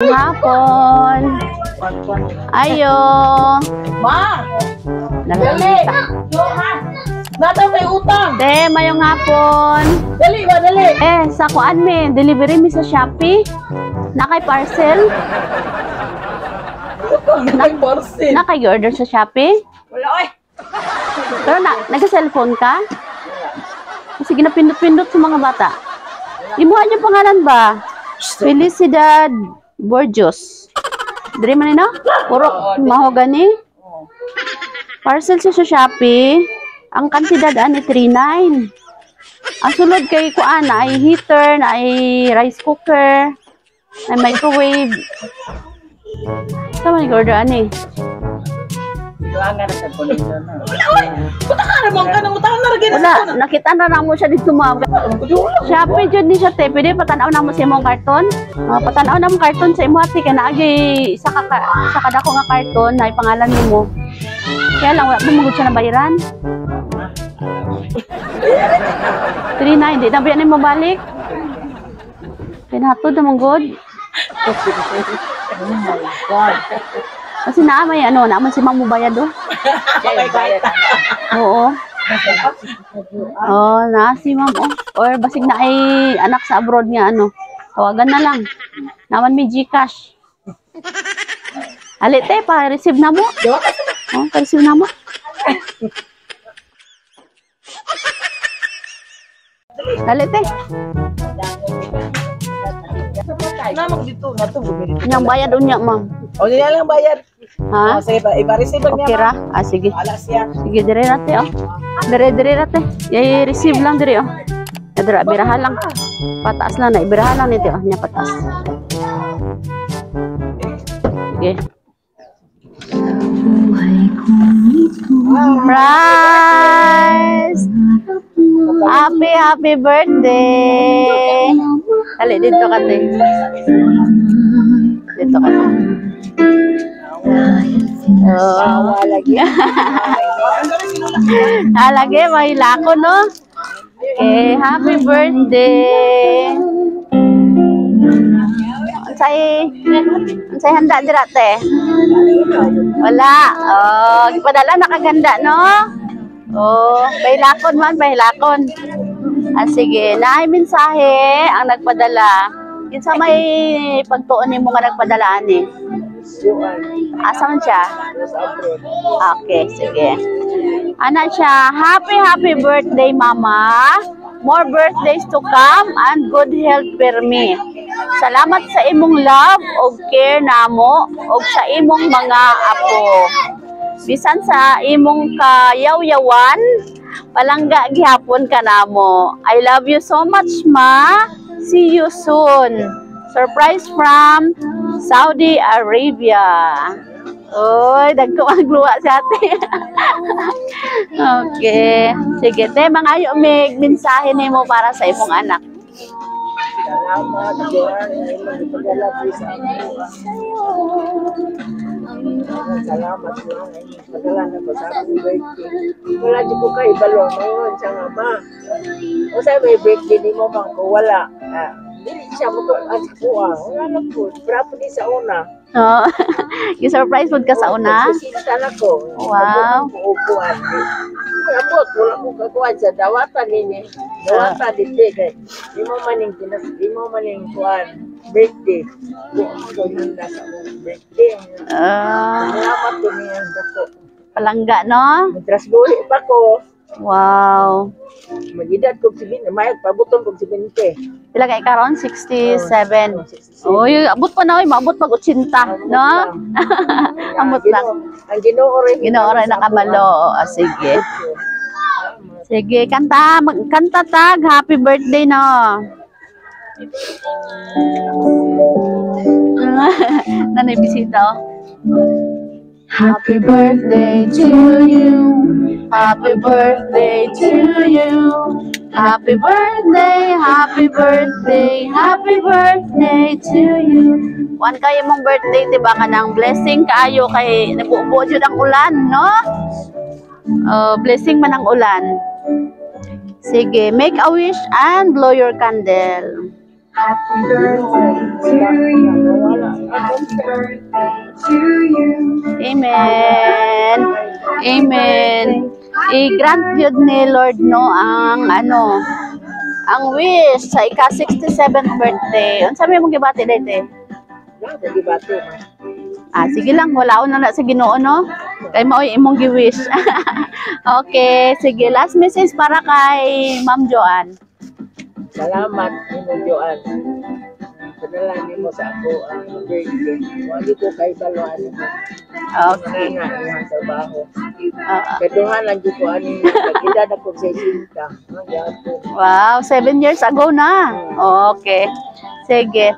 Mayong hapon. Ayo. Ma! Dali. Nata may utang! Te, mayong hapon. Dali ba, dali! Sa kuan mi, delivery mi sa Shopee. Nakay parcel. Nag-porcel. Nakay order sa Shopee. Wala, oy! Pero nag-cellphone ka? Sige na pindot-pindot sa mga bata. Imuha niyo pangalan ba? Felicidad Borjos. Diri man no? Puro mahogani. Parcel sa Shopee. Ang kantidad ani 39. Ang sulod kay kuan ay heater, na ay rice cooker, ay microwave. Sama ni order ani. Luangan sa polino na. Puta ka naman ka nang utang na rin. Wala, nakita na lang mo siya dito mga. Shopee jud ni siya te, pwede patanaw na mo sa imong karton. Patanaw na mo karton sa imo ati kay naagi sa kadako nga karton na pangalan nimo. Kaya lang wala mo siya na bayaran. 39, di na ba yan mo balik? Pinatod na mong good. Oh my God. Kasi naamay naman si Mang Mubayad oh. Oo. Oh, na si Ma'am oh. Or basig na ay anak sa abroad nga tawagan na lang. Naman may GCash. Alite, pa-receive na mo. Oh, pa-receive na mo. Alite. Namag dito, natubog dito. Yang bayad unya, Ma'am. O, hindi lang bayad. Ha? Sige ba, ipa-receive niya. Okay ra? Sige. Wala siya. Sige, dire rate oh. Dire rate. I-receive lang dire oh. Dire birahan lang. Pataas lang na, ibirahan lang nito oh, nya pataas. Sige. Surprise! Happy birthday! Dali, dito ka te. Dito ka te. Oh. Lagi, mahila ko, no? Okay, happy birthday! Ansay handa dira te? Wala. Oh, ipadala nakaganda, no? Oh, bahilakon man, bahilakon. Sige, naay mensahe ang nagpadala. Kinsa may pagtuon nimo nga nagpadala ani? Asa man siya? Okay, sige. Ana siya, happy birthday mama. More birthdays to come and good health per me. Salamat sa imong love ug care namo ug sa imong mga apo. Bisan sa imong kayaw-yawan, palangga gihapon ka namo. I love you so much, ma. See you soon. Surprise from Saudi Arabia. Oy, dagko ang luwa sa ate. Okay. Sige, te, mangayo mig mensahe nimo para sa imong anak. Salamat, Juan. Ipagalap sa ako. Salamat lang. Padala na ko sa aking birthday. Wala di ko kayo balong ngayon sa nga ma. O sa may birthday di mo bang ko wala. Dili siya mo ko ang kuha. Wala na po. Prapo di sa una. Oh. Gi-surprise food ka sa una? Sinta na ko. Wow. Uupuan. Wala po. Wala ko kakuha sa dawatan nini. Dawatan dito kay. Di mo maning kuhan. Birthday. So yun na sa birthday. Salamat ko niyan dako. Palangga, no? Trasbuhi pa ko. Wow. Magidad ko si Bin, mayat pabuton ko si Binte. Pila kay karon 67. Oy, abot pa na oy, maabot pag 80, no? Amot lang. Ang Ginoo rin nakabalo. Sige. Sige, kanta tag, happy birthday no. Nanay bisita oh. Happy birthday to you. Happy birthday to you. Happy birthday, happy birthday, happy birthday to you. Wan kayo mong birthday, diba ka ng blessing kaayo kay nagbuo jud ang ulan, no? Blessing man ang ulan. Sige, make a wish and blow your candle. Happy birthday to you. Amen. Amen. I-grant yun ni Lord no ang ang wish sa ika-67th birthday. Ano sabi mong gibati dito? Jadi batu. Sige lang, wala na na sa Ginoo no. Kay maoy imong gi-wish. Okay, sige, last message para kay Ma'am Joanne. Salamat Nino Joan. Padala mo sa ako ang birthday. Wali ko kay baluan. Okay. Nga nga trabaho. Kaduhan lang dito ani nagida na ko sa sinta. Wow, 7 years ago na. Okay. Sige.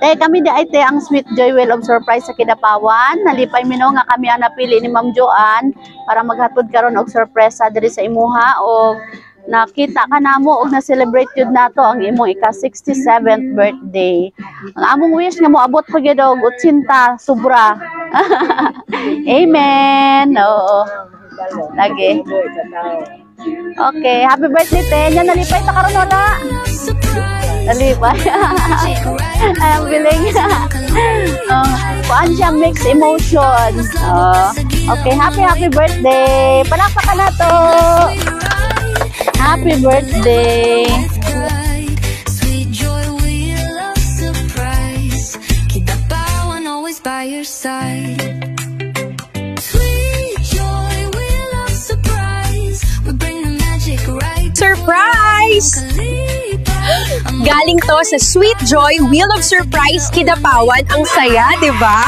Kami di ay ang Sweet Joy Wheel of Surprise sa Kidapawan. Nalipay mino nga kami ang napili ni Ma'am Joanne para maghatod karon og sorpresa diri sa imuha o nakita ka namo og na-celebrate yun nato ang imong ika-67th birthday. Ang among wish nga mo abot pa gyud og 80 sobra. Amen. Oo. Lagi. Okay, happy birthday te. Nya nalipay ta karon wala. Nalipay. Ang biling. Kuan siya mixed emotion. Okay, happy birthday. Palakpakan na to. Happy birthday. Sweet joy, wheel of surprise. Kidapawan always by your side. Sweet joy, wheel of surprise. We bring the magic right. Surprise! Galing to sa Sweet Joy Wheel of Surprise Kidapawan. Ang saya, di ba?